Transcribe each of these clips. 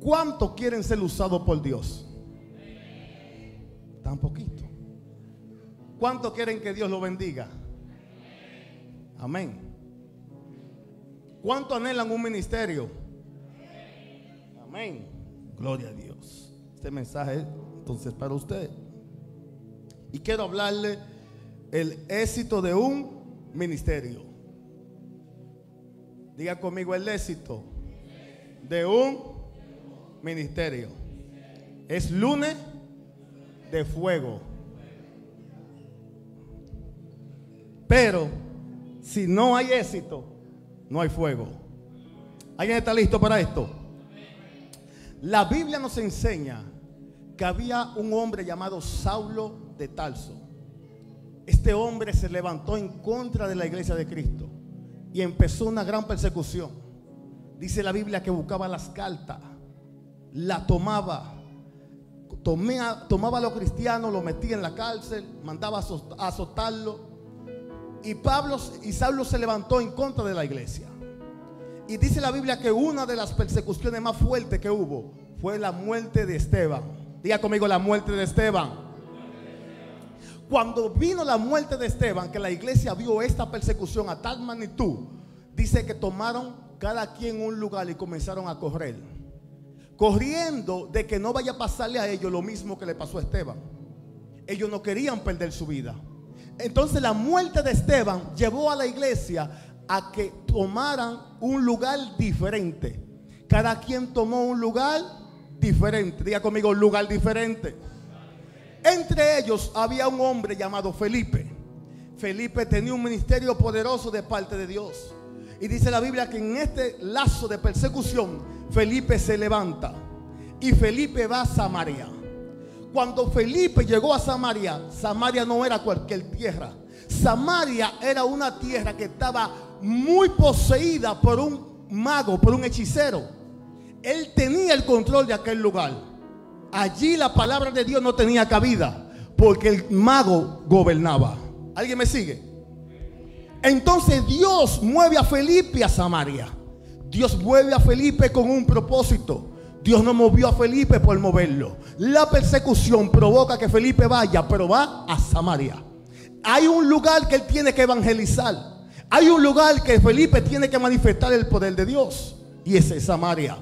¿Cuántos quieren ser usados por Dios? Tan poquito. ¿Cuántos quieren que Dios lo bendiga? Amén. ¿Cuántos anhelan un ministerio? Amén. Gloria a Dios. Este mensaje es entonces para usted. Y quiero hablarle el éxito de un ministerio. Diga conmigo: el éxito de un ministerio es lunes de fuego. Pero si no hay éxito, no hay fuego. ¿Alguien está listo para esto? La Biblia nos enseña que había un hombre llamado Saulo de Tarso. Este hombre se levantó en contra de la iglesia de Cristo y empezó una gran persecución. Dice la Biblia que buscaba las cartas, la tomaba a los cristianos, los metía en la cárcel, mandaba a azotarlo. Y Pablo y Saulo se levantó en contra de la iglesia. Y dice la Biblia que una de las persecuciones más fuertes que hubo fue la muerte de Esteban. Diga conmigo: la muerte de Esteban. Cuando vino la muerte de Esteban, que la iglesia vio esta persecución a tal magnitud, dice que tomaron cada quien un lugar y comenzaron a correr, corriendo de que no vaya a pasarle a ellos lo mismo que le pasó a Esteban. Ellos no querían perder su vida. Entonces la muerte de Esteban llevó a la iglesia a que tomaran un lugar diferente. Cada quien tomó un lugar diferente. Diga conmigo: lugar diferente. Entre ellos había un hombre llamado Felipe. Felipe tenía un ministerio poderoso de parte de Dios. Y dice la Biblia que en este lazo de persecución Felipe se levanta y Felipe va a Samaria. Cuando Felipe llegó a Samaria, Samaria no era cualquier tierra. Samaria era una tierra que estaba muy poseída por un mago, por un hechicero. Él tenía el control de aquel lugar. Allí la palabra de Dios no tenía cabida, porque el mago gobernaba. ¿Alguien me sigue? Entonces Dios mueve a Felipe a Samaria. Dios mueve a Felipe con un propósito. Dios no movió a Felipe por moverlo. La persecución provoca que Felipe vaya, pero va a Samaria. Hay un lugar que él tiene que evangelizar. Hay un lugar que Felipe tiene que manifestar el poder de Dios, y ese es Samaria.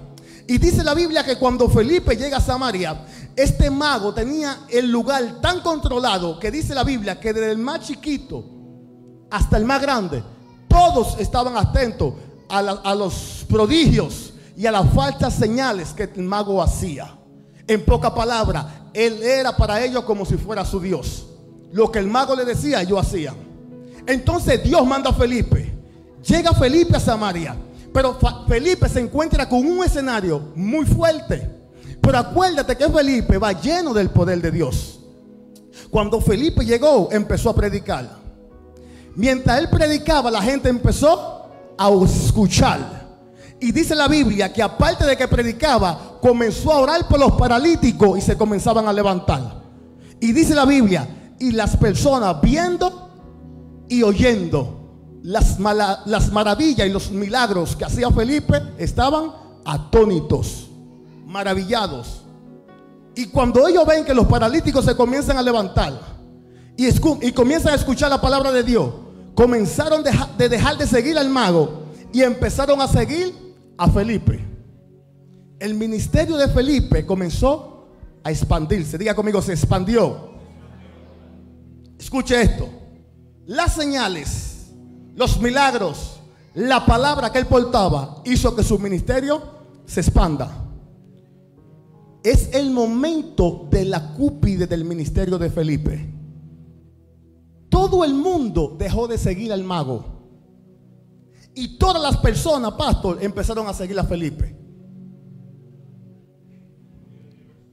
Y dice la Biblia que cuando Felipe llega a Samaria, este mago tenía el lugar tan controlado que dice la Biblia que desde el más chiquito hasta el más grande, todos estaban atentos a los prodigios y a las falsas señales que el mago hacía. En pocas palabras, él era para ellos como si fuera su Dios. Lo que el mago le decía, ellos hacían. Entonces Dios manda a Felipe. Llega Felipe a Samaria, pero Felipe se encuentra con un escenario muy fuerte. Pero acuérdate que Felipe va lleno del poder de Dios. Cuando Felipe llegó, empezó a predicar. Mientras él predicaba, la gente empezó a escuchar. Y dice la Biblia que aparte de que predicaba, comenzó a orar por los paralíticos y se comenzaban a levantar. Y dice la Biblia, y las personas viendo y oyendo las maravillas y los milagros que hacía Felipe, estaban atónitos, maravillados. Y cuando ellos ven que los paralíticos se comienzan a levantar y comienzan a escuchar la palabra de Dios, comenzaron de dejar de seguir al mago y empezaron a seguir a Felipe. El ministerio de Felipe comenzó a expandirse. Diga conmigo: se expandió. Escuche esto: las señales, los milagros, la palabra que él portaba hizo que su ministerio se expanda. Es el momento de la cúspide del ministerio de Felipe. Todo el mundo dejó de seguir al mago y todas las personas, pastor, empezaron a seguir a Felipe.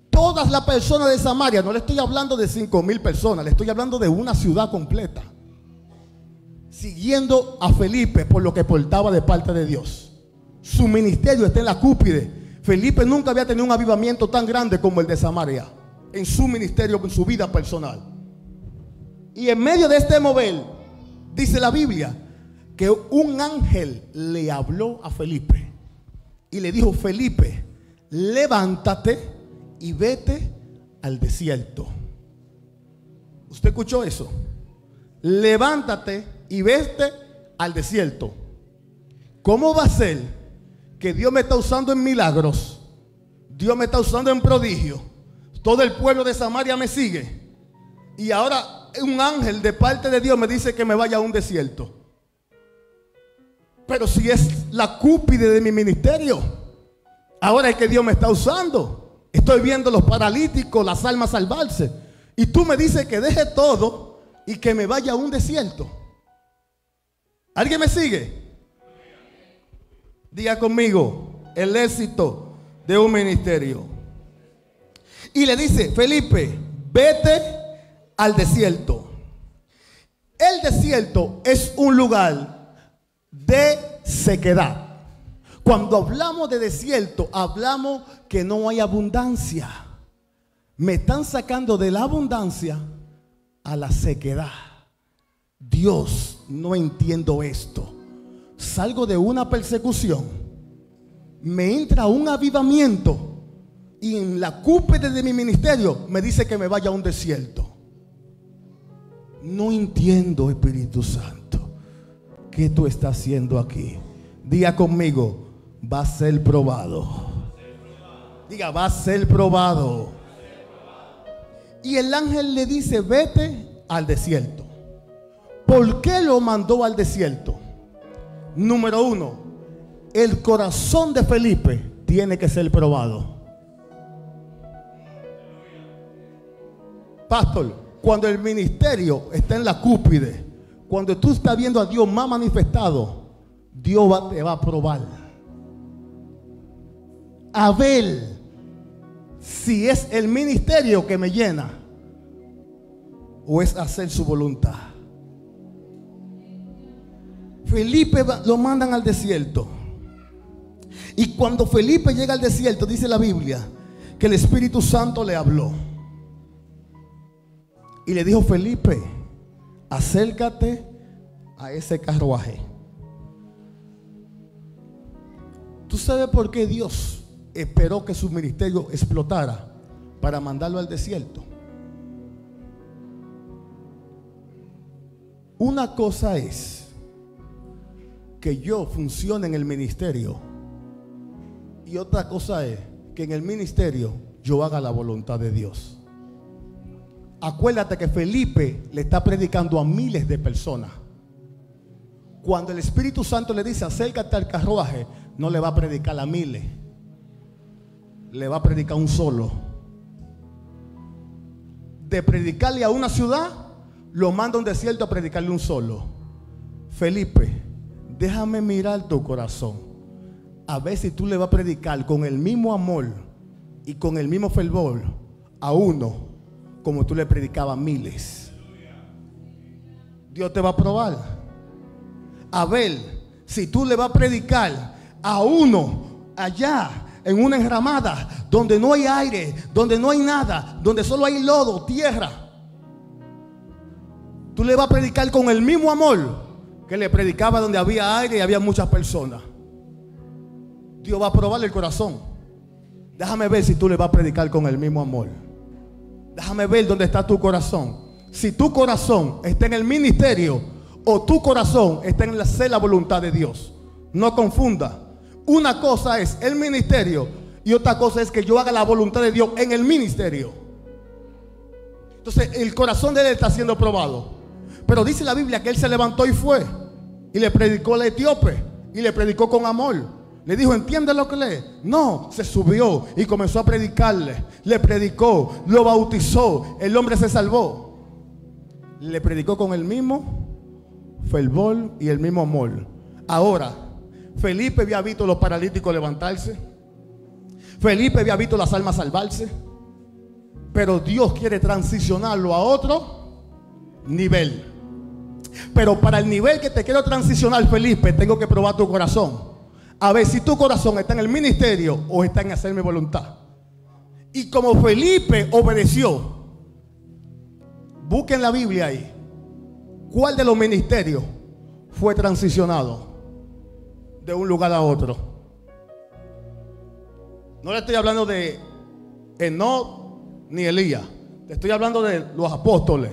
Todas las personas de Samaria, no le estoy hablando de 5,000 personas, le estoy hablando de una ciudad completa, siguiendo a Felipe por lo que portaba de parte de Dios. Su ministerio está en la cúspide. Felipe nunca había tenido un avivamiento tan grande como el de Samaria en su ministerio, en su vida personal. Y en medio de este mover, dice la Biblia que un ángel le habló a Felipe y le dijo: Felipe, levántate y vete al desierto. ¿Usted escuchó eso? Levántate y vete al desierto. ¿Cómo va a ser que Dios me está usando en milagros? Dios me está usando en prodigios. Todo el pueblo de Samaria me sigue. Y ahora un ángel de parte de Dios me dice que me vaya a un desierto. Pero si es la cúspide de mi ministerio, ahora es que Dios me está usando. Estoy viendo los paralíticos, las almas salvarse. Y tú me dices que deje todo y que me vaya a un desierto. ¿Alguien me sigue? Diga conmigo, el éxito de un ministerio. Y le dice, Felipe, vete al desierto. El desierto es un lugar de sequedad. Cuando hablamos de desierto, hablamos que no hay abundancia. Me están sacando de la abundancia a la sequedad. Dios, no entiendo esto. Salgo de una persecución, me entra un avivamiento y en la cúspide de mi ministerio me dice que me vaya a un desierto. No entiendo, Espíritu Santo, ¿qué tú estás haciendo aquí? Diga conmigo, va a ser probado. Diga, va a ser probado. Y el ángel le dice, vete al desierto. ¿Por qué lo mandó al desierto? Número uno, el corazón de Felipe tiene que ser probado. Pastor, cuando el ministerio está en la cúspide, cuando tú estás viendo a Dios más manifestado, Dios te va a probar. A ver si es el ministerio que me llena o es hacer su voluntad. Felipe lo mandan al desierto. Y cuando Felipe llega al desierto, dice la Biblia que el Espíritu Santo le habló y le dijo, Felipe, acércate a ese carruaje. ¿Tú sabes por qué Dios esperó que su ministerio explotara para mandarlo al desierto? Una cosa es que yo funcione en el ministerio y otra cosa es que en el ministerio yo haga la voluntad de Dios. Acuérdate que Felipe le está predicando a miles de personas. Cuando el Espíritu Santo le dice acércate al carruaje, no le va a predicar a miles, le va a predicar a un solo. De predicarle a una ciudad, lo manda a un desierto a predicarle a un solo. Felipe, déjame mirar tu corazón, a ver si tú le vas a predicar con el mismo amor y con el mismo fervor a uno como tú le predicabas a miles. Dios te va a probar a ver si tú le vas a predicar a uno allá en una enramada donde no hay aire, donde no hay nada, donde solo hay lodo, tierra. Tú le vas a predicar con el mismo amor que le predicaba donde había aire y había muchas personas. Dios va a probar el corazón. Déjame ver si tú le vas a predicar con el mismo amor. Déjame ver dónde está tu corazón. Si tu corazón está en el ministerio o tu corazón está en hacer la voluntad de Dios. No confunda. Una cosa es el ministerio y otra cosa es que yo haga la voluntad de Dios en el ministerio. Entonces el corazón de él está siendo probado. Pero dice la Biblia que él se levantó y fue y le predicó al etíope y le predicó con amor. Le dijo, ¿entiendes lo que lee? No, se subió y comenzó a predicarle. Le predicó, lo bautizó, el hombre se salvó. Le predicó con el mismo fervor y el mismo amor. Ahora, Felipe había visto a los paralíticos levantarse. Felipe había visto las almas salvarse. Pero Dios quiere transicionarlo a otro nivel. Pero para el nivel que te quiero transicionar, Felipe, tengo que probar tu corazón. A ver si tu corazón está en el ministerio o está en hacer mi voluntad. Y como Felipe obedeció, busquen la Biblia ahí. ¿Cuál de los ministerios fue transicionado de un lugar a otro? No le estoy hablando de Enoc ni Elías. Te estoy hablando de los apóstoles.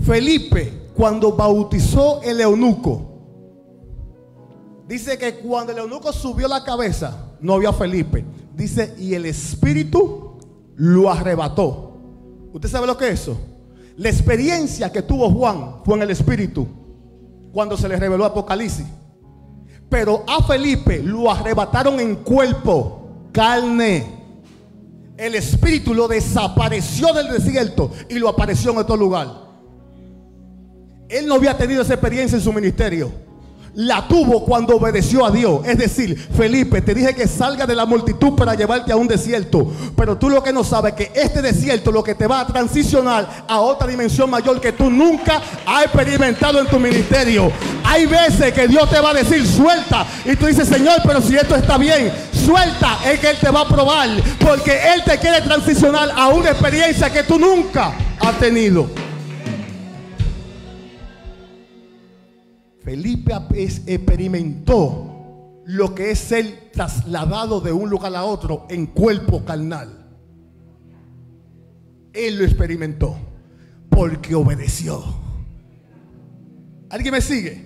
Felipe, cuando bautizó el eunuco, dice que cuando el eunuco subió la cabeza, no vio a Felipe. Dice, y el Espíritu lo arrebató. ¿Usted sabe lo que es eso? La experiencia que tuvo Juan fue en el Espíritu, cuando se le reveló Apocalipsis. Pero a Felipe lo arrebataron en cuerpo, carne. El Espíritu lo desapareció del desierto y lo apareció en otro lugar. Él no había tenido esa experiencia en su ministerio. La tuvo cuando obedeció a Dios. Es decir, Felipe, te dije que salga de la multitud para llevarte a un desierto, pero tú lo que no sabes es que este desierto lo que te va a transicionar a otra dimensión mayor que tú nunca has experimentado en tu ministerio. Hay veces que Dios te va a decir suelta, y tú dices, Señor, pero si esto está bien, suelta. Es que Él te va a probar, porque Él te quiere transicionar a una experiencia que tú nunca has tenido. Felipe experimentó lo que es ser trasladado de un lugar a otro en cuerpo carnal. Él lo experimentó porque obedeció. ¿Alguien me sigue?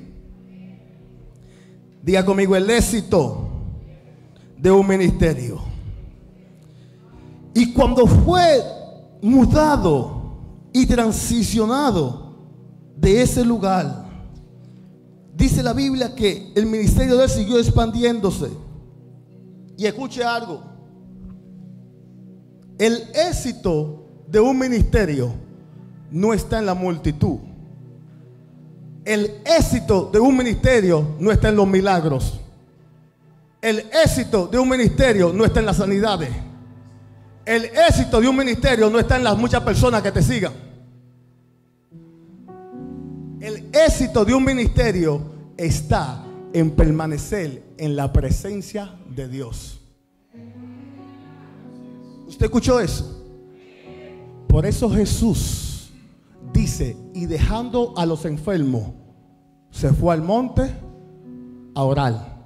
Diga conmigo, el éxito de un ministerio. Y cuando fue mudado y transicionado de ese lugar, dice la Biblia que el ministerio de él siguió expandiéndose. Y escuche algo. El éxito de un ministerio no está en la multitud. El éxito de un ministerio no está en los milagros. El éxito de un ministerio no está en las sanidades. El éxito de un ministerio no está en las muchas personas que te sigan. El éxito de un ministerio está en permanecer en la presencia de Dios. ¿Usted escuchó eso? Por eso Jesús dice, y dejando a los enfermos, se fue al monte a orar.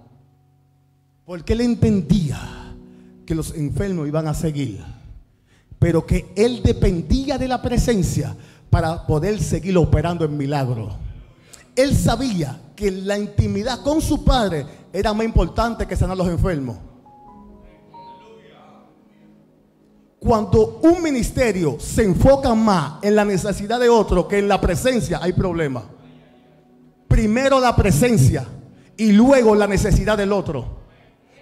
Porque él entendía que los enfermos iban a seguir, pero que él dependía de la presencia para poder seguir operando en milagros. Él sabía que la intimidad con su Padre era más importante que sanar a los enfermos. Cuando un ministerio se enfoca más en la necesidad de otro que en la presencia, hay problema. Primero la presencia y luego la necesidad del otro.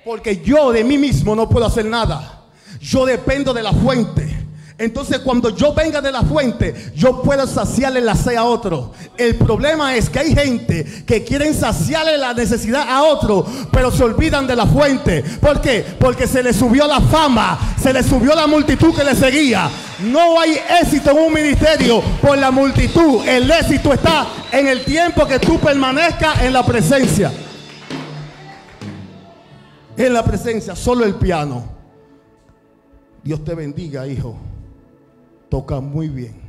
Porque yo de mí mismo no puedo hacer nada. Yo dependo de la fuente. Entonces cuando yo venga de la fuente, yo puedo saciarle la sed a otro. El problema es que hay gente que quieren saciarle la necesidad a otro, pero se olvidan de la fuente. ¿Por qué? Porque se le subió la fama, se le subió la multitud que le seguía. No hay éxito en un ministerio por la multitud. El éxito está en el tiempo que tú permanezcas en la presencia. En la presencia, solo el piano. Dios te bendiga, hijo. Toca muy bien.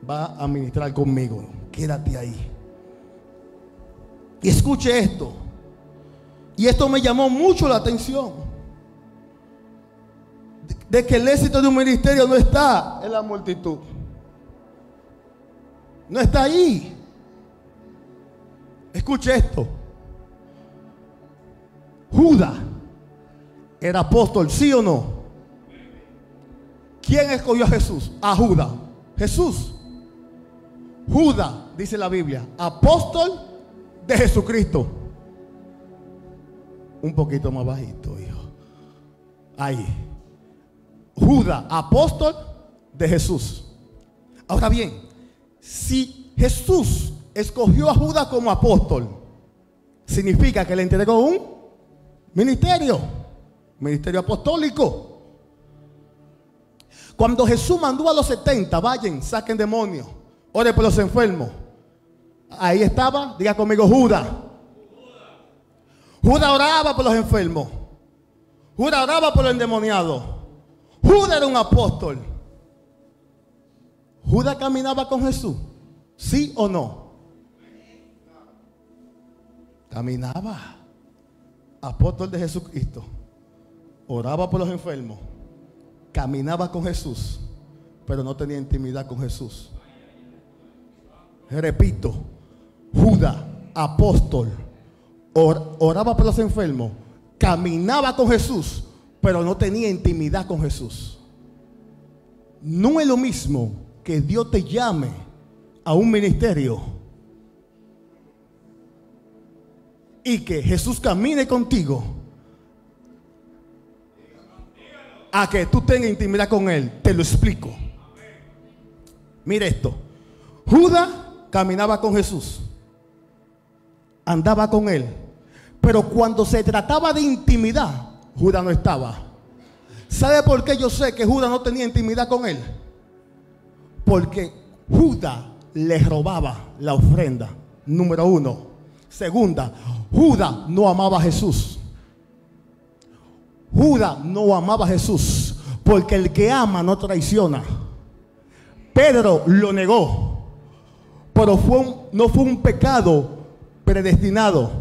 Va a ministrar conmigo. Quédate ahí. Y escuche esto. Y esto me llamó mucho la atención. De que el éxito de un ministerio no está en la multitud. No está ahí. Escuche esto. Judas era apóstol, ¿sí o no? ¿Quién escogió a Jesús? A Judas. Jesús. Judas, dice la Biblia, apóstol de Jesucristo. Un poquito más bajito, hijo. Ahí. Judas, apóstol de Jesús. Ahora bien, si Jesús escogió a Judas como apóstol, significa que le entregó un ministerio apostólico. Cuando Jesús mandó a los 70, vayan, saquen demonios, oren por los enfermos. Ahí estaba, diga conmigo, Judas. Judas oraba por los enfermos. Judas oraba por los endemoniados. Judas era un apóstol. ¿Judas caminaba con Jesús? ¿Sí o no? Caminaba. apóstol de Jesucristo, oraba por los enfermos, caminaba con Jesús, pero no tenía intimidad con Jesús. Repito, Judas, apóstol, oraba por los enfermos, caminaba con Jesús, pero no tenía intimidad con Jesús. No es lo mismo que Dios te llame a un ministerio y que Jesús camine contigo, a que tú tengas intimidad con Él. Te lo explico. Mire esto. Judas caminaba con Jesús, andaba con Él, pero cuando se trataba de intimidad, Judas no estaba. ¿Sabe por qué yo sé que Judas no tenía intimidad con Él? Porque Judas le robaba la ofrenda, número uno. Segunda, Judas no amaba a Jesús. Judas no amaba a Jesús, porque el que ama no traiciona. Pedro lo negó, pero no fue un pecado predestinado.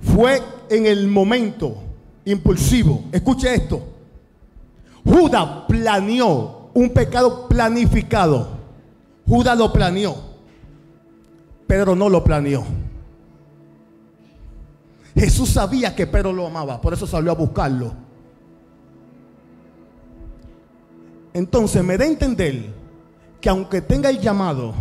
Fue en el momento impulsivo. Escuche esto. Judas planeó un pecado planificado. Judas lo planeó, Pedro no lo planeó. Jesús sabía que Pedro lo amaba, por eso salió a buscarlo. Entonces me da a entender que aunque tenga el llamado,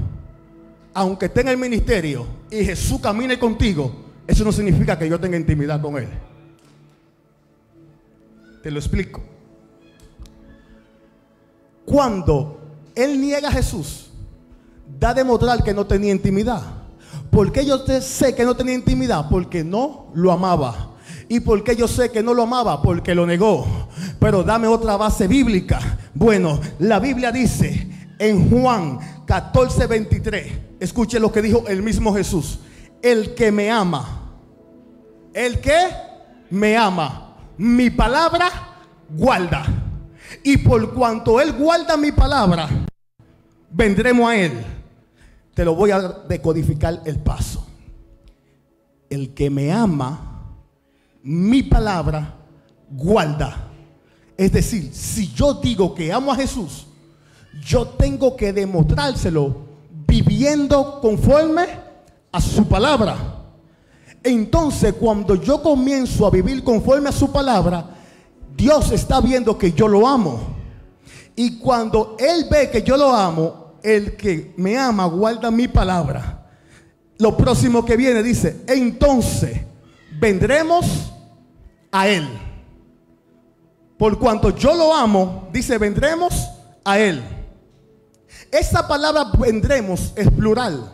aunque tenga el ministerio y Jesús camine contigo, eso no significa que yo tenga intimidad con Él. Te lo explico. Cuando Él niega a Jesús, da a demostrar que no tenía intimidad. ¿Por qué yo sé que no tenía intimidad? Porque no lo amaba. ¿Y por qué yo sé que no lo amaba? Porque lo negó. Pero dame otra base bíblica. Bueno, la Biblia dice en Juan 14:23, escuche lo que dijo el mismo Jesús: el que me ama, el que me ama, mi palabra guarda. Y por cuanto Él guarda mi palabra, vendremos a Él. Te lo voy a decodificar el paso. El que me ama, mi palabra guarda. Es decir, si yo digo que amo a Jesús, yo tengo que demostrárselo viviendo conforme a su palabra. Entonces, cuando yo comienzo a vivir conforme a su palabra, Dios está viendo que yo lo amo. Y cuando Él ve que yo lo amo, el que me ama guarda mi palabra. Lo próximo que viene dice: entonces vendremos a Él. Por cuanto yo lo amo, dice, vendremos a Él. Esa palabra vendremos es plural.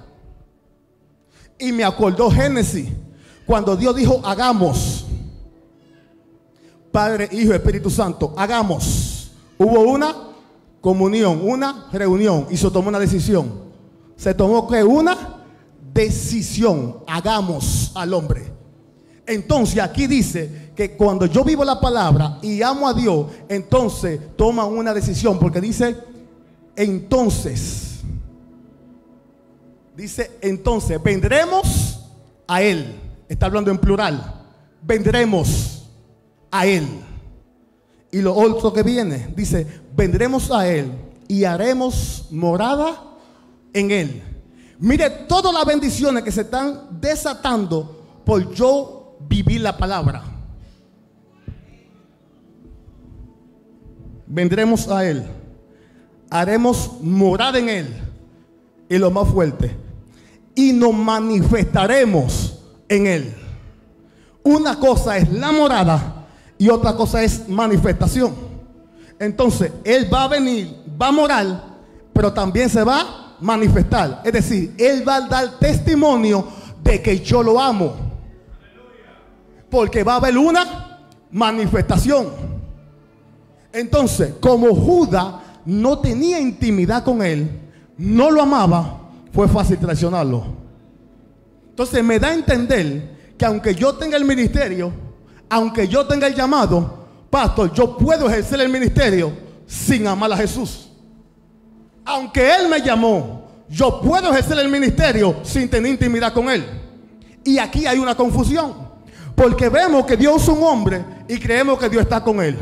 Y me acordó Génesis, cuando Dios dijo hagamos. Padre, Hijo, Espíritu Santo, hagamos. Hubo una comunión, una reunión, y se tomó una decisión. Se tomó que una decisión: hagamos al hombre. Entonces aquí dice que cuando yo vivo la palabra y amo a Dios, entonces toma una decisión, porque dice entonces. Dice entonces vendremos a Él. Está hablando en plural. Vendremos a Él. Y lo otro que viene dice: vendremos a Él y haremos morada en Él. Mire todas las bendiciones que se están desatando por yo vivir la palabra. Vendremos a Él, haremos morada en Él, y lo más fuerte, y nos manifestaremos en Él. Una cosa es la morada y otra cosa es manifestación. Entonces Él va a venir, va a morar, pero también se va a manifestar. Es decir, Él va a dar testimonio de que yo lo amo, porque va a haber una manifestación. Entonces, como Judas no tenía intimidad con Él, no lo amaba, fue fácil traicionarlo. Entonces me da a entender que aunque yo tenga el ministerio, aunque yo tenga el llamado, pastor, yo puedo ejercer el ministerio sin amar a Jesús. Aunque Él me llamó, yo puedo ejercer el ministerio sin tener intimidad con Él. Y aquí hay una confusión, Porque vemos que Dios es un hombre y creemos que Dios está con él.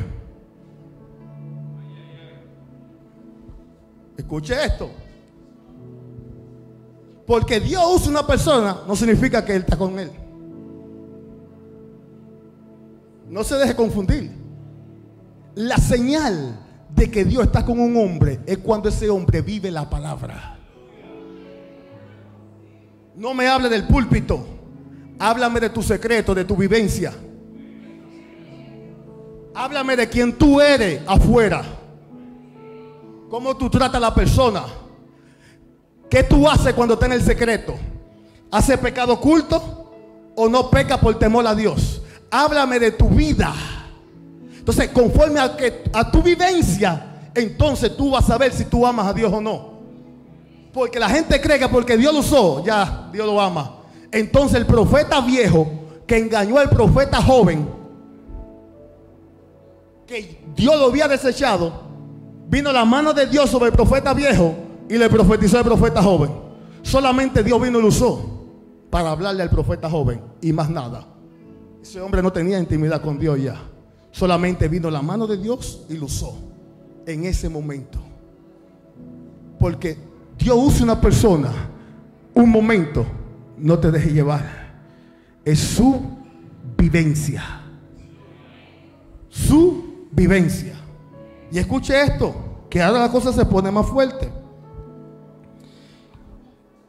Escuche esto. Porque Dios usa una persona no significa que Él está con él. No se deje confundir. La señal de que Dios está con un hombre es cuando ese hombre vive la palabra. No me hable del púlpito. Háblame de tu secreto, de tu vivencia. Háblame de quién tú eres afuera. Cómo tú tratas a la persona. ¿Qué tú haces cuando estás en el secreto? ¿Haces pecado oculto o no pecas por temor a Dios? Háblame de tu vida. Entonces, conforme a tu vivencia, entonces tú vas a ver si tú amas a Dios o no. Porque la gente cree que porque Dios lo usó, ya Dios lo ama. Entonces el profeta viejo que engañó al profeta joven, que Dios lo había desechado, vino la mano de Dios sobre el profeta viejo y le profetizó al profeta joven. Solamente Dios vino y lo usó para hablarle al profeta joven y más nada. Ese hombre no tenía intimidad con Dios ya. Solamente vino la mano de Dios y lo usó en ese momento. Porque Dios usa una persona un momento, no te deje llevar. Es su vivencia. Su vivencia. Y escuche esto, que ahora la cosa se pone más fuerte.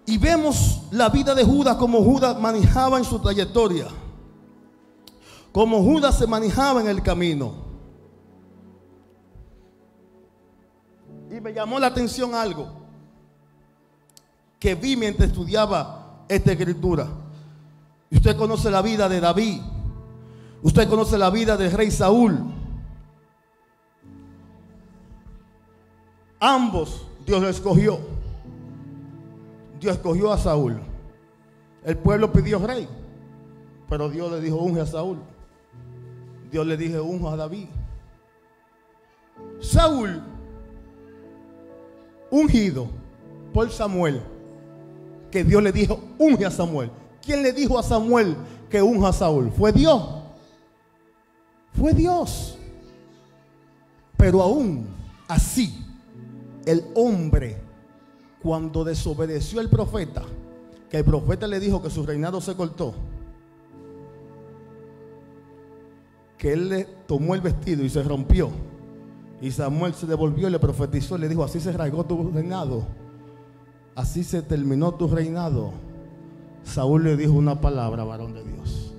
Y vemos la vida de Judas, como Judas manejaba en su trayectoria, como Judas se manejaba en el camino. Y me llamó la atención algo que vi mientras estudiaba esta escritura. Y usted conoce la vida de David. Usted conoce la vida del rey Saúl. Ambos Dios lo escogió. Dios escogió a Saúl. El pueblo pidió rey, pero Dios le dijo: unge a Saúl. Dios le dijo: unge a David. Saúl, ungido por Samuel, que Dios le dijo: unge a Samuel. ¿Quién le dijo a Samuel que unja a Saúl? Fue Dios. Fue Dios. Pero aún así, el hombre, cuando desobedeció al profeta, que el profeta le dijo que su reinado se cortó, que él le tomó el vestido y se rompió, y Samuel se devolvió y le profetizó y le dijo: así se rasgó tu reinado, así se terminó tu reinado. Saúl le dijo una palabra: varón de Dios.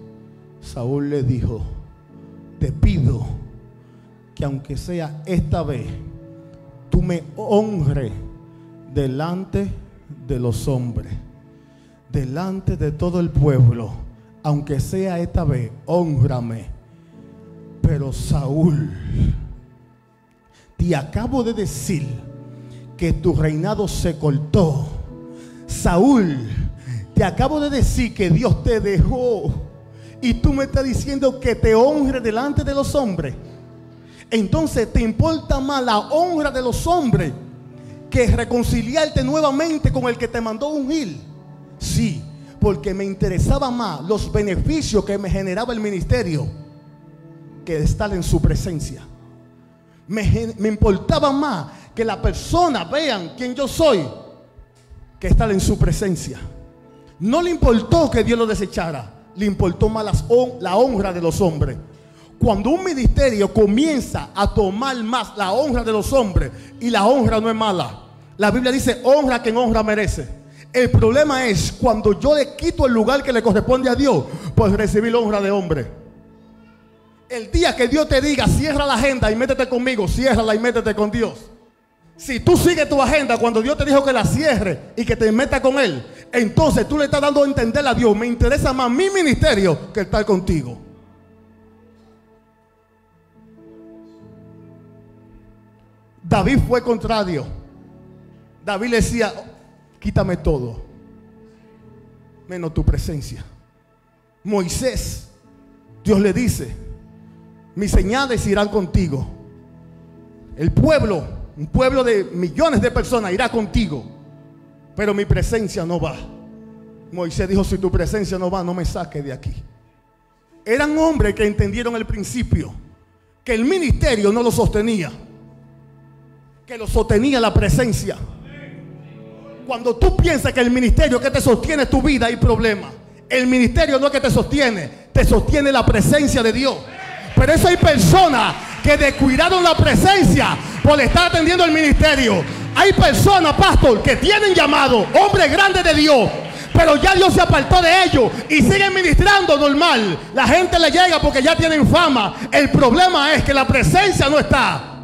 Saúl le dijo: te pido que aunque sea esta vez, tú me honres delante de los hombres, delante de todo el pueblo. Aunque sea esta vez, hónrame. Pero Saúl, te acabo de decir que tu reinado se cortó. Saúl, te acabo de decir que Dios te dejó, y tú me estás diciendo que te honre delante de los hombres. Entonces te importa más la honra de los hombres que reconciliarte nuevamente con el que te mandó ungir. Sí, porque me interesaba más los beneficios que me generaba el ministerio que estar en su presencia. Me importaba más que la persona vean quién yo soy que estar en su presencia. No le importó que Dios lo desechara, le importó más la honra de los hombres. Cuando un ministerio comienza a tomar más la honra de los hombres, y la honra no es mala, la Biblia dice: honra a quien honra merece. El problema es cuando yo le quito el lugar que le corresponde a Dios por recibir la honra de hombre. El día que Dios te diga: cierra la agenda y métete conmigo, ciérrala y métete con Dios. Si tú sigues tu agenda cuando Dios te dijo que la cierre y que te meta con Él, entonces tú le estás dando a entender a Dios: me interesa más mi ministerio que estar contigo. David fue contrario. David le decía: quítame todo menos tu presencia. Moisés, Dios le dice: mis señales irán contigo. El pueblo, un pueblo de millones de personas, irá contigo, pero mi presencia no va. Moisés dijo: si tu presencia no va, no me saques de aquí. Eran hombres que entendieron el principio, que el ministerio no lo sostenía, que lo sostenía la presencia. Cuando tú piensas que el ministerio que te sostiene tu vida, hay problema. El ministerio no es que te sostiene la presencia de Dios. Pero eso hay personas que descuidaron la presencia por estar atendiendo el ministerio. Hay personas, pastor, que tienen llamado, hombres grandes de Dios, pero ya Dios se apartó de ellos y siguen ministrando normal. La gente le llega porque ya tienen fama. El problema es que la presencia no está.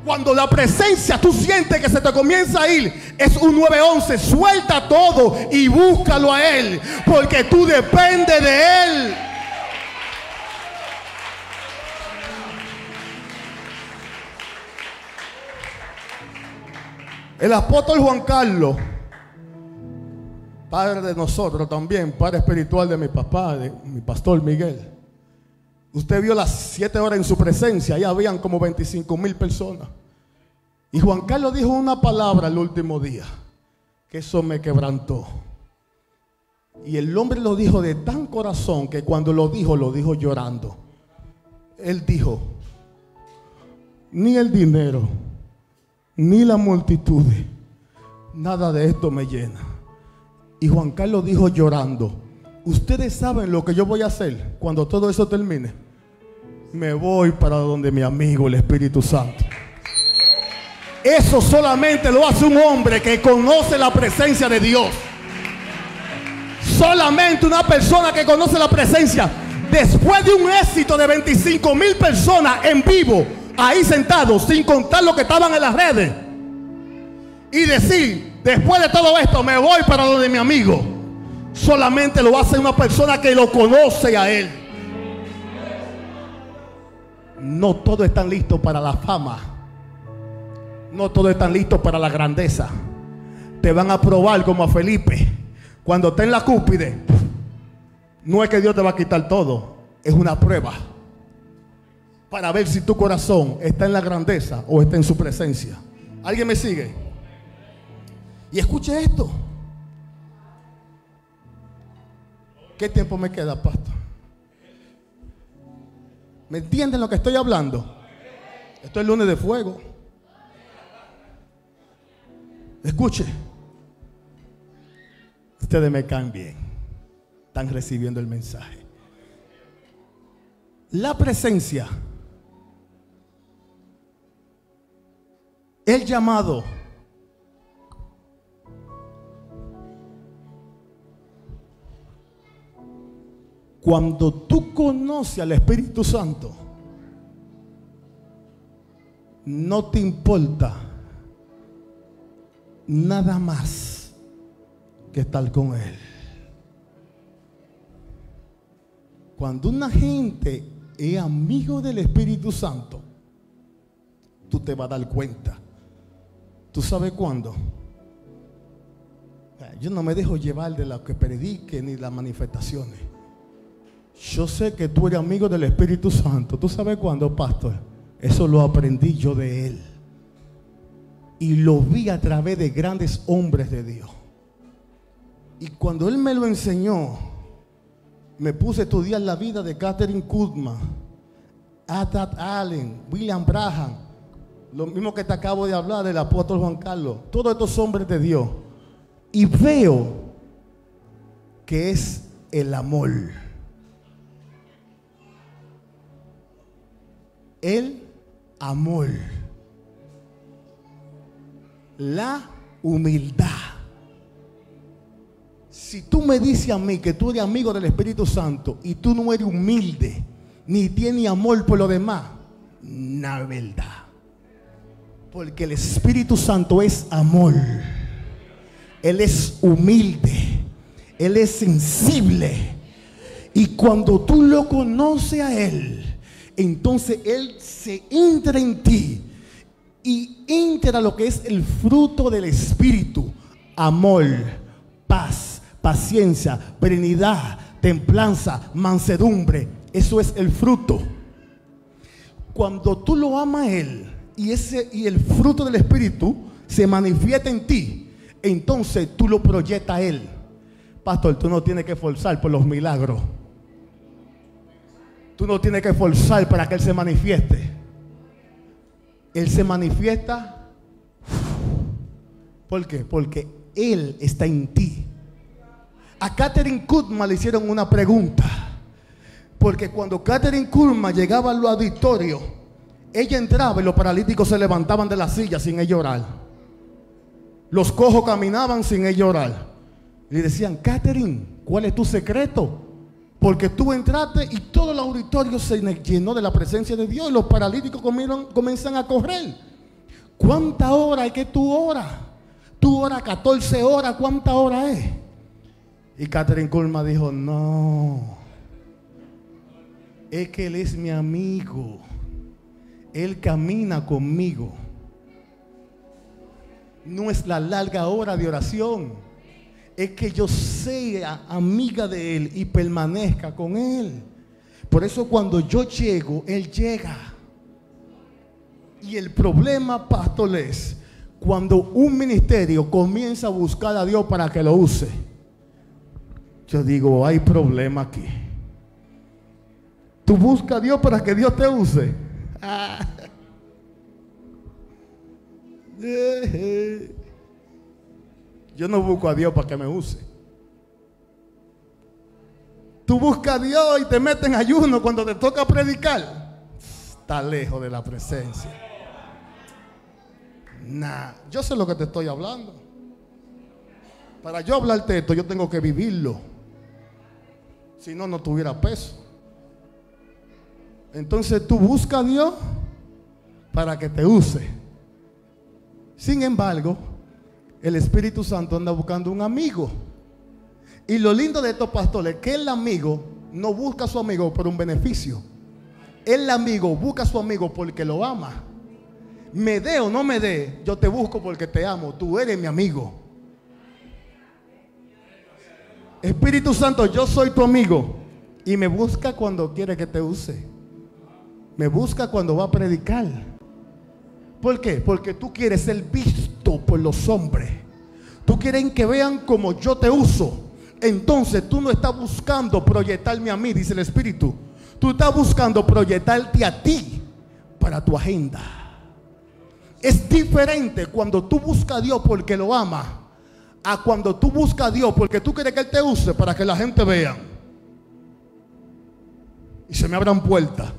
Cuando la presencia tú sientes que se te comienza a ir, es un 911. Suelta todo y búscalo a Él, porque tú dependes de Él. El apóstol Juan Carlos, padre de nosotros también, padre espiritual de mi papá, de mi pastor Miguel. Usted vio las 7 horas en su presencia, ahí habían como 25,000 personas. Y Juan Carlos dijo una palabra el último día, que eso me quebrantó. Y el hombre lo dijo de tan corazón que cuando lo dijo llorando. Él dijo, ni el dinero, ni la multitud, nada de esto me llena. Y Juan Carlos dijo llorando, ustedes saben lo que yo voy a hacer cuando todo eso termine. Me voy para donde mi amigo el Espíritu Santo. Eso solamente lo hace un hombre que conoce la presencia de Dios. Solamente una persona que conoce la presencia. Después de un éxito de 25,000 personas en vivo, ahí sentados, sin contar los que estaban en las redes, y decir, después de todo esto me voy para donde mi amigo, solamente lo hace una persona que lo conoce a Él. No todos están listos para la fama. No todos están listos para la grandeza. Te van a probar como a Felipe. Cuando esté en la cúspide, no es que Dios te va a quitar todo. Es una prueba para ver si tu corazón está en la grandeza o está en su presencia. ¿Alguien me sigue? Y escuche esto. ¿Qué tiempo me queda, pastor? ¿Me entienden lo que estoy hablando? Esto es lunes de fuego. Escuche. Ustedes me caen bien. Están recibiendo el mensaje. La presencia, el llamado, cuando tú conoces al Espíritu Santo, no te importa nada más que estar con Él. Cuando una gente es amigo del Espíritu Santo, tú te vas a dar cuenta. ¿Tú sabes cuándo? Yo no me dejo llevar de lo que predique ni las manifestaciones. Yo sé que tú eres amigo del Espíritu Santo. ¿Tú sabes cuándo, pastor? Eso lo aprendí yo de Él. Y lo vi a través de grandes hombres de Dios. Y cuando Él me lo enseñó, me puse a estudiar la vida de Catherine Kuhlman, Atat Allen, William Branham, lo mismo que te acabo de hablar del apóstol Juan Carlos, todos estos hombres de Dios. Y veo que es el amor. El amor. La humildad. Si tú me dices a mí que tú eres amigo del Espíritu Santo y tú no eres humilde, ni tienes amor por lo demás, no es verdad. Porque el Espíritu Santo es amor. Él es humilde. Él es sensible. Y cuando tú lo conoces a Él, entonces Él se entra en ti y entra lo que es el fruto del Espíritu: amor, paz, paciencia, benignidad, templanza, mansedumbre. Eso es el fruto. Cuando tú lo amas a Él y el fruto del Espíritu se manifiesta en ti, entonces tú lo proyectas a Él. Pastor, tú no tienes que forzar por los milagros. Tú no tienes que forzar para que Él se manifieste. Él se manifiesta. ¿Por qué? Porque Él está en ti. A Kathryn Kuhlman le hicieron una pregunta. Porque cuando Kathryn Kuhlman llegaba al auditorio, ella entraba y los paralíticos se levantaban de la silla sin ella orar. Los cojos caminaban sin ella orar. Y le decían: Kathryn, ¿cuál es tu secreto? Porque tú entraste y todo el auditorio se llenó de la presencia de Dios y los paralíticos comienzan a correr. ¿Cuántas horas es que tú oras? Tú oras 14 horas, ¿cuántas horas es? Y Kathryn Kuhlman dijo: no, es que Él es mi amigo. Él camina conmigo. No es la larga hora de oración, es que yo sea amiga de Él y permanezca con Él. Por eso cuando yo llego, Él llega. Y el problema, pastor, es cuando un ministerio comienza a buscar a Dios para que lo use. Yo digo: hay problema aquí. Tú buscas a Dios para que Dios te use. Yo no busco a Dios para que me use. Tú buscas a Dios y te metes en ayuno cuando te toca predicar. Está lejos de la presencia. Yo sé lo que te estoy hablando. Para yo hablarte esto, yo tengo que vivirlo. Si no, no tuviera peso. Entonces tú buscas a Dios para que te use. Sin embargo, el Espíritu Santo anda buscando un amigo. Y lo lindo de estos pastores es que el amigo no busca a su amigo por un beneficio. El amigo busca a su amigo porque lo ama. Me dé o no me dé, yo te busco porque te amo. Tú eres mi amigo. Espíritu Santo, yo soy tu amigo. Y me busca cuando quiere que te use. Me busca cuando va a predicar. ¿Por qué? Porque tú quieres ser visto por los hombres. Tú quieres que vean como yo te uso. Entonces tú no estás buscando proyectarme a mí, dice el Espíritu. Tú estás buscando proyectarte a ti para tu agenda. Es diferente cuando tú buscas a Dios porque lo amas, a cuando tú buscas a Dios porque tú quieres que Él te use para que la gente vea y se me abran puertas.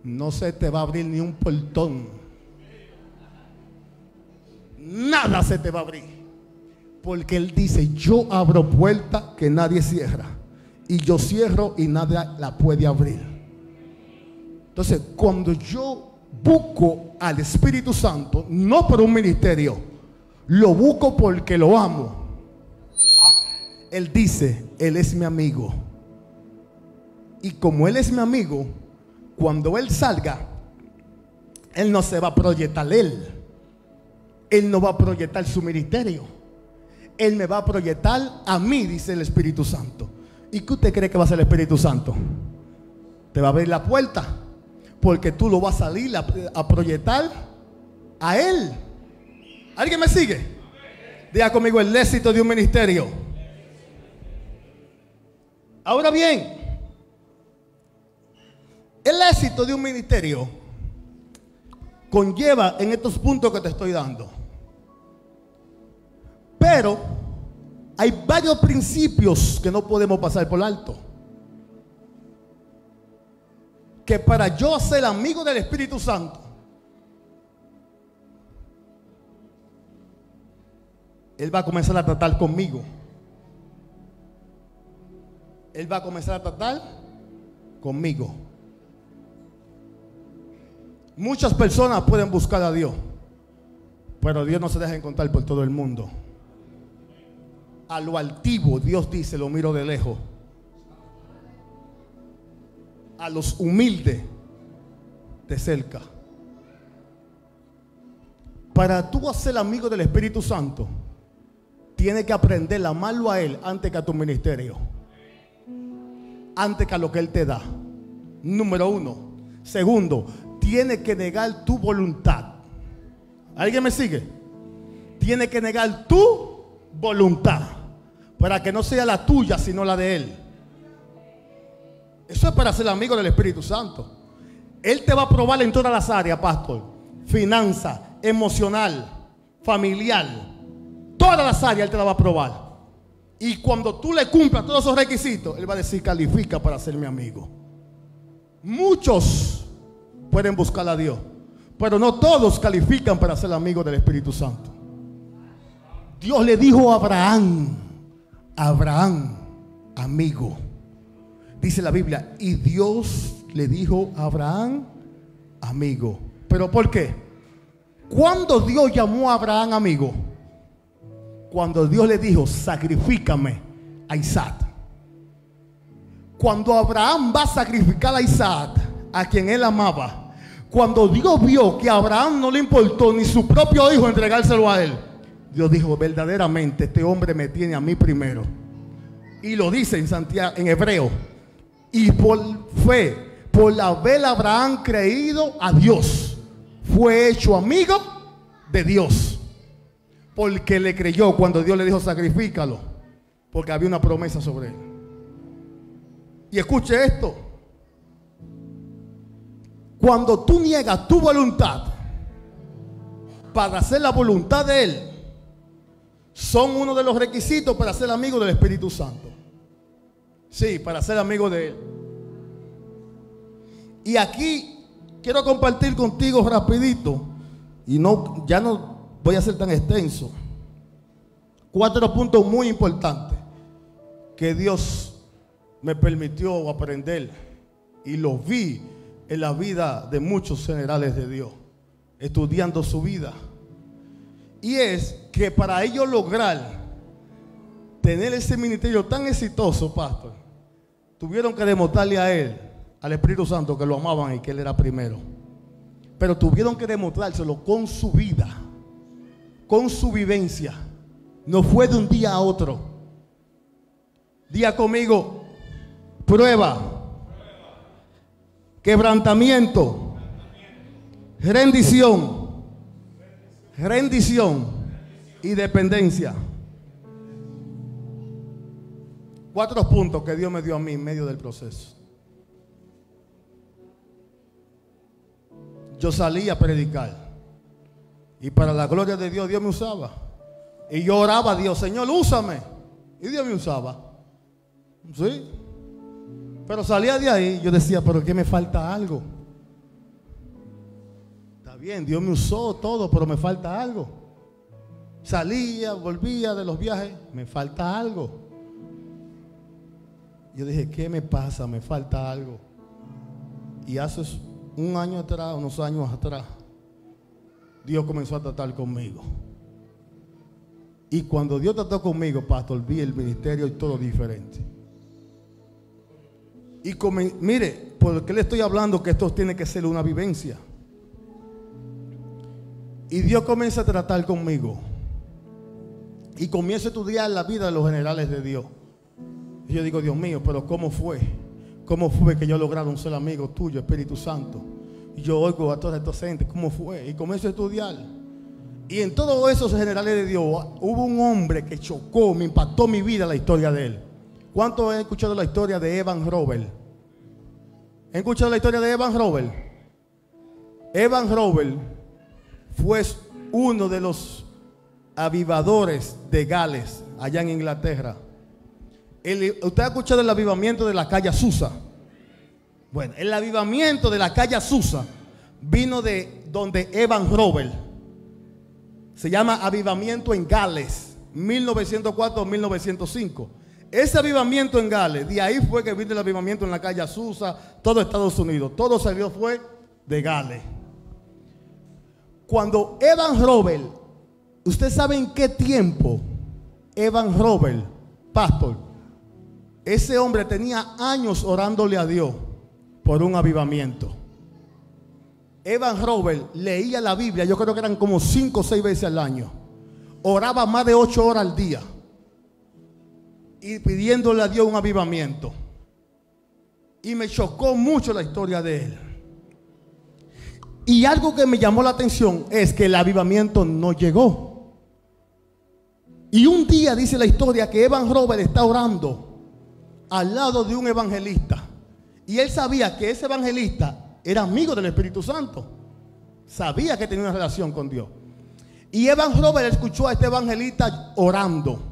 No se te va a abrir ni un portón. Nada se te va a abrir. Porque Él dice: yo abro puertas que nadie cierra, y yo cierro y nadie la puede abrir. Entonces, cuando yo busco al Espíritu Santo, no por un ministerio, lo busco porque lo amo. Él dice: Él es mi amigo. Y como Él es mi amigo, cuando Él salga, Él no se va a proyectar Él no va a proyectar su ministerio. Él me va a proyectar a mí, dice el Espíritu Santo. ¿Y qué usted cree que va a hacer el Espíritu Santo? Te va a abrir la puerta, porque tú lo vas a salir a proyectar a Él. ¿Alguien me sigue? Diga conmigo: el éxito de un ministerio. Ahora bien, el éxito de un ministerio conlleva en estos puntos que te estoy dando. Pero hay varios principios que no podemos pasar por alto. Que para yo ser amigo del Espíritu Santo, Él va a comenzar a tratar conmigo. Él va a comenzar a tratar conmigo. Muchas personas pueden buscar a Dios, pero Dios no se deja encontrar por todo el mundo. A lo altivo, Dios dice: lo miro de lejos. A los humildes, de cerca. Para tú ser amigo del Espíritu Santo, tienes que aprender a amarlo a Él antes que a tu ministerio, antes que a lo que Él te da. Número uno. Segundo, tienes que negar tu voluntad. ¿Alguien me sigue? Tienes que negar tu voluntad, para que no sea la tuya sino la de Él. Eso es para ser amigo del Espíritu Santo. Él te va a probar en todas las áreas, pastor. Finanza, emocional, familiar. Todas las áreas Él te la va a probar. Y cuando tú le cumplas todos esos requisitos, Él va a decir, califica para ser mi amigo. Muchos pueden buscar a Dios, pero no todos califican para ser amigos del Espíritu Santo. Dios le dijo a Abraham, amigo. Dice la Biblia, y Dios le dijo a Abraham, amigo. ¿Pero por qué? ¿Cuándo Dios llamó a Abraham amigo? Cuando Dios le dijo, sacrifícame a Isaac. Cuando Abraham va a sacrificar a Isaac, a quien él amaba, cuando Dios vio que a Abraham no le importó ni su propio hijo entregárselo a él, Dios dijo, verdaderamente este hombre me tiene a mí primero. Y lo dice en Santiago, en hebreo. Y por fe, por haber Abraham creído a Dios, fue hecho amigo de Dios. Porque le creyó cuando Dios le dijo sacrifícalo, porque había una promesa sobre él. Y escuche esto: cuando tú niegas tu voluntad para hacer la voluntad de Él, son uno de los requisitos para ser amigo del Espíritu Santo. Sí, para ser amigo de Él. Y aquí quiero compartir contigo rapidito, y ya no voy a ser tan extenso, 4 puntos muy importantes que Dios me permitió aprender y los vi en la vida de muchos generales de Dios, estudiando su vida. Y es que para ellos lograr tener ese ministerio tan exitoso, pastor, tuvieron que demostrarle a él, al Espíritu Santo, que lo amaban y que él era primero. Pero tuvieron que demostrárselo con su vida, con su vivencia. No fue de un día a otro. Diga conmigo: prueba, quebrantamiento, rendición y dependencia. 4 puntos que Dios me dio a mí en medio del proceso. Yo salí a predicar y para la gloria de Dios, Dios me usaba. Y yo oraba a Dios, Señor, úsame. Y Dios me usaba. ¿Sí? Pero salía de ahí, yo decía, pero que me falta algo. Está bien, Dios me usó todo, pero me falta algo. Salía, volvía de los viajes, me falta algo. Yo dije, ¿qué me pasa? Me falta algo. Y hace un año atrás, unos años atrás, Dios comenzó a tratar conmigo. Y cuando Dios trató conmigo, pastor, vi el ministerio y todo diferente. Y mire, ¿por qué le estoy hablando que esto tiene que ser una vivencia? Y Dios comienza a tratar conmigo. Y comienzo a estudiar la vida de los generales de Dios. Y yo digo, Dios mío, pero ¿cómo fue? ¿Cómo fue que yo lograron ser amigo tuyo, Espíritu Santo? Y yo oigo a todos estos entes, ¿cómo fue? Y comienzo a estudiar. Y en todos esos generales de Dios hubo un hombre que chocó, me impactó mi vida la historia de él. ¿Cuántos han escuchado la historia de Evan Roberts? ¿Han escuchado la historia de Evan Roberts? Evan Roberts fue uno de los avivadores de Gales, allá en Inglaterra. ¿Usted ha escuchado el avivamiento de la calle Azusa? Bueno, el avivamiento de la calle Azusa vino de donde Evan Roberts. Se llama avivamiento en Gales, 1904-1905. Ese avivamiento en Gales, de ahí fue que vino el avivamiento en la calle Azusa, todo Estados Unidos. Todo salió fue de Gales. Cuando Evan Roberts, ¿usted sabe en qué tiempo Evan Roberts, pastor? Ese hombre tenía años orándole a Dios por un avivamiento. Evan Roberts leía la Biblia, yo creo que eran como 5 o 6 veces al año. Oraba más de 8 horas al día y pidiéndole a Dios un avivamiento. Y me chocó mucho la historia de él. Y algo que me llamó la atención es que el avivamiento no llegó. Y un día dice la historia que Evan Roberts está orando al lado de un evangelista. Y él sabía que ese evangelista era amigo del Espíritu Santo. Sabía que tenía una relación con Dios. Y Evan Robert escuchó a este evangelista orando.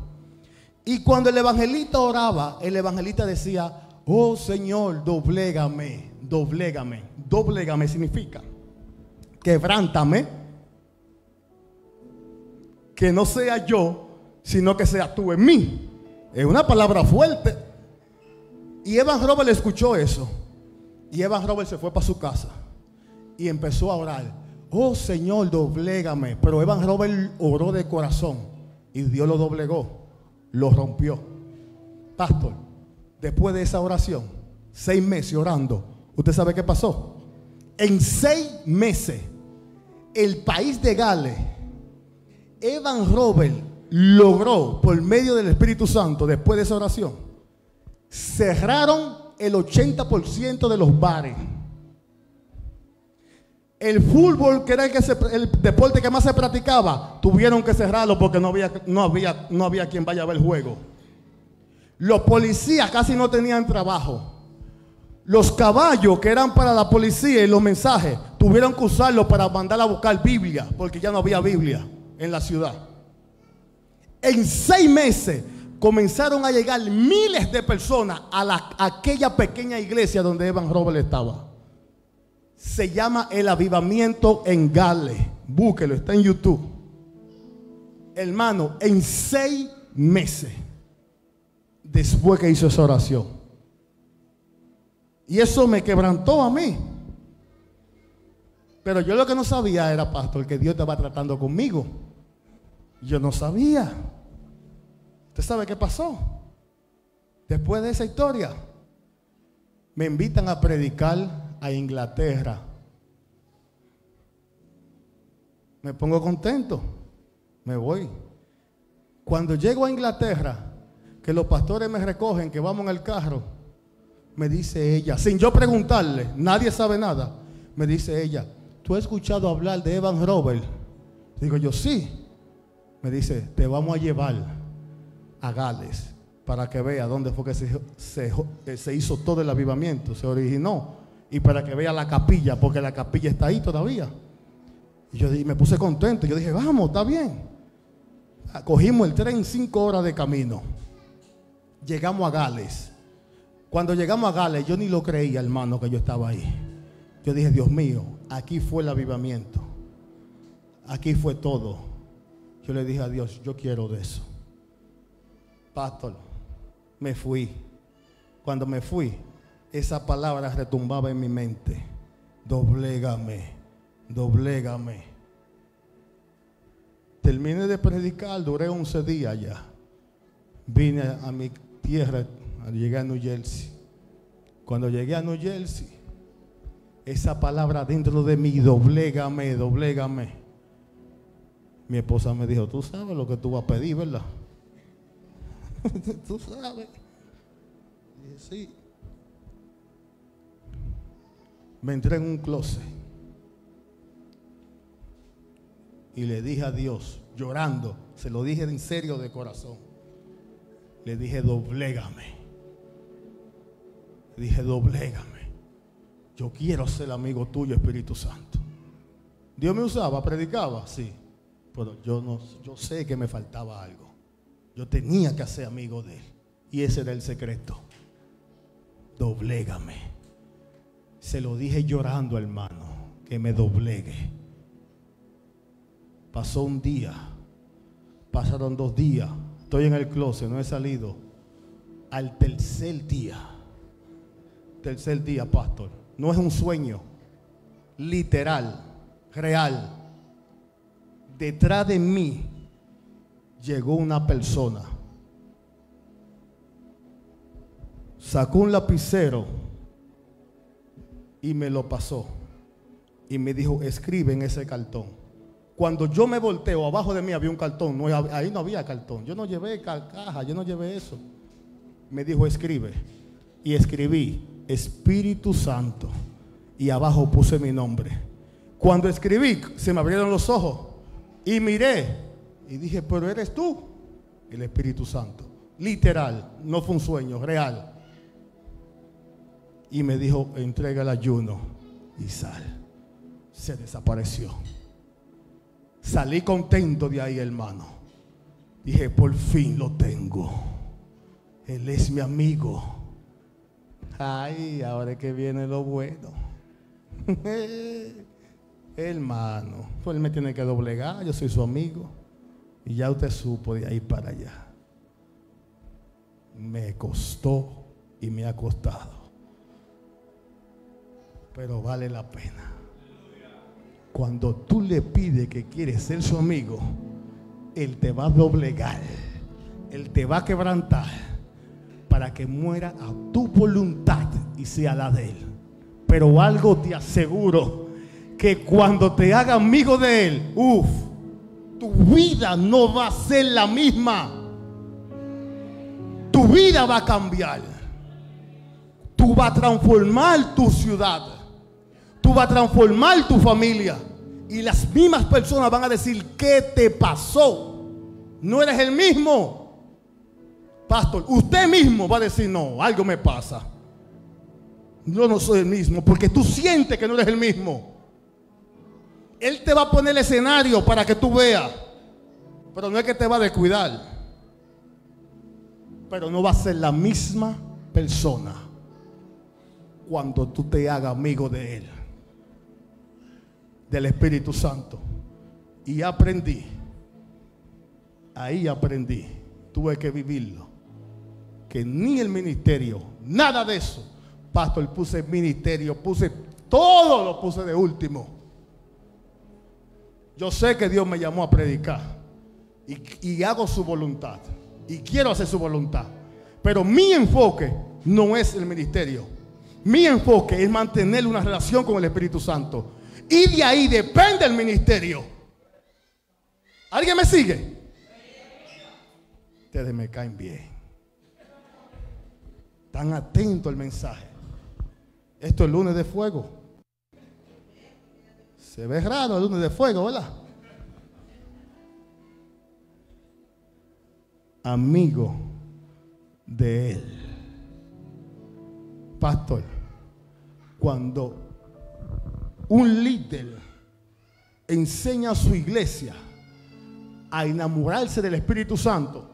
Y cuando el evangelista oraba, el evangelista decía: oh Señor, doblégame, doblégame. Doblégame significa quebrántame, que no sea yo, sino que sea tú en mí. Es una palabra fuerte. Y Evan Robert escuchó eso. Y Evan Robert se fue para su casa y empezó a orar: oh Señor, doblégame. Pero Evan Robert oró de corazón y Dios lo doblegó, lo rompió. Pastor, después de esa oración, 6 meses orando, ¿usted sabe qué pasó? En 6 meses, el país de Gales, Evan Robert logró, por medio del Espíritu Santo, después de esa oración, cerraron el 80% de los bares. El fútbol, que era el deporte que más se practicaba, tuvieron que cerrarlo porque no había quien vaya a ver el juego. Los policías casi no tenían trabajo. Los caballos que eran para la policía y los mensajes, tuvieron que usarlos para mandar a buscar Biblia, porque ya no había Biblia en la ciudad. En 6 meses comenzaron a llegar miles de personas a aquella pequeña iglesia donde Evan Robert estaba. Se llama El Avivamiento en Gales. Búsquelo, está en YouTube. Hermano, en 6 meses después que hizo esa oración. Y eso me quebrantó a mí. Pero yo lo que no sabía era, pastor, que Dios estaba tratando conmigo. Yo no sabía. ¿Usted sabe qué pasó? Después de esa historia, me invitan a predicar a Inglaterra. Me pongo contento. Me voy. Cuando llego a Inglaterra, que los pastores me recogen, que vamos en el carro, me dice ella, sin yo preguntarle, nadie sabe nada, me dice ella: ¿tú has escuchado hablar de Evan Robert? Digo yo: sí. Me dice: te vamos a llevar a Gales para que vea dónde fue que se hizo todo el avivamiento, se originó, y para que vea la capilla, porque la capilla está ahí todavía. Y yo me puse contento. Yo dije: vamos, está bien. Cogimos el tren, 5 horas de camino. Llegamos a Gales. Cuando llegamos a Gales, yo ni lo creía, hermano, que yo estaba ahí. Yo dije: Dios mío, aquí fue el avivamiento. Aquí fue todo. Yo le dije a Dios: yo quiero de eso. Pastor, me fui. Cuando me fui, esa palabra retumbaba en mi mente: doblégame, doblégame. Terminé de predicar, duré 11 días ya. Vine a mi tierra, llegué a New Jersey. Cuando llegué a New Jersey, esa palabra dentro de mí: doblégame, doblégame. Mi esposa me dijo: tú sabes lo que tú vas a pedir, ¿verdad? Tú sabes. Y dije: sí. Me entré en un closet y le dije a Dios, llorando, se lo dije en serio, de corazón. Le dije: doblégame. Le dije: doblégame. Yo quiero ser amigo tuyo, Espíritu Santo. Dios me usaba, predicaba, sí. Pero yo sé que me faltaba algo. Yo tenía que ser amigo de él. Y ese era el secreto. Doblégame. Se lo dije llorando, hermano, que me doblegue. Pasó un día. Pasaron 2 días. Estoy en el closet, no he salido. Al tercer día, pastor, no es un sueño, literal, real. Detrás de mí llegó una persona, sacó un lapicero y me lo pasó y me dijo: escribe en ese cartón. Cuando yo me volteo, abajo de mí había un cartón. Ahí no había cartón. Yo no llevé caja, yo no llevé eso. Me dijo: escribe. Y escribí: Espíritu Santo. Y abajo puse mi nombre. Cuando escribí, se me abrieron los ojos y miré y dije: pero eres tú, el Espíritu Santo. Literal, no fue un sueño, real. y me dijo, entrega el ayuno y sal. Se desapareció. Salí contento de ahí, hermano. Dije, por fin lo tengo. Él es mi amigo. Ay, ahora es que viene lo bueno. Hermano, pues él me tiene que doblegar, yo soy su amigo. Y ya usted supo de ahí para allá. Me costó y me ha costado. Pero vale la pena. Cuando tú le pides que quieres ser su amigo, Él te va a doblegar. Él te va a quebrantar para que muera a tu voluntad y sea la de Él. Pero algo te aseguro, que cuando te haga amigo de Él, tu vida no va a ser la misma. Tu vida va a cambiar. Tú vas a transformar tu ciudad. Tú vas a transformar tu familia. Y las mismas personas van a decir, ¿qué te pasó? No eres el mismo. Pastor, usted mismo va a decir, no, algo me pasa. Yo no soy el mismo, porque tú sientes que no eres el mismo. Él te va a poner el escenario para que tú veas. Pero no es que te va a descuidar. Pero no va a ser la misma persona cuando tú te hagas amigo de Él, del Espíritu Santo. Y aprendí. Ahí aprendí. Tuve que vivirlo. Que ni el ministerio, nada de eso. Pastor, puse ministerio, puse todo, lo puse de último. Yo sé que Dios me llamó a predicar y hago su voluntad y quiero hacer su voluntad, pero mi enfoque no es el ministerio. Mi enfoque es mantener una relación con el Espíritu Santo, y de ahí depende el ministerio. ¿Alguien me sigue? Ustedes me caen bien, están atentos al mensaje. Esto es lunes de fuego. Se ve raro el lunes de fuego, ¿verdad? Amigo de Él. Pastor, cuando un líder enseña a su iglesia a enamorarse del Espíritu Santo,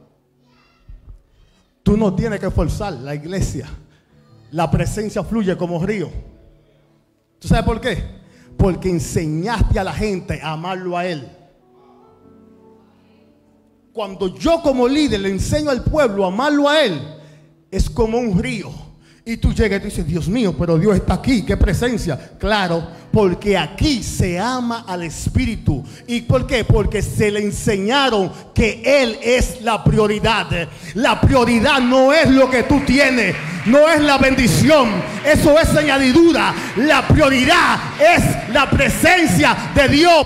tú no tienes que forzar la iglesia. La presencia fluye como río. ¿Tú sabes por qué? Porque enseñaste a la gente a amarlo a Él. Cuando yo como líder le enseño al pueblo a amarlo a Él, es como un río. Y tú llegas y tú dices, Dios mío, pero Dios está aquí, qué presencia. Claro, porque aquí se ama al Espíritu. ¿Y por qué? Porque se le enseñaron que Él es la prioridad. La prioridad no es lo que tú tienes, no es la bendición, eso es añadidura. La prioridad es la presencia de Dios.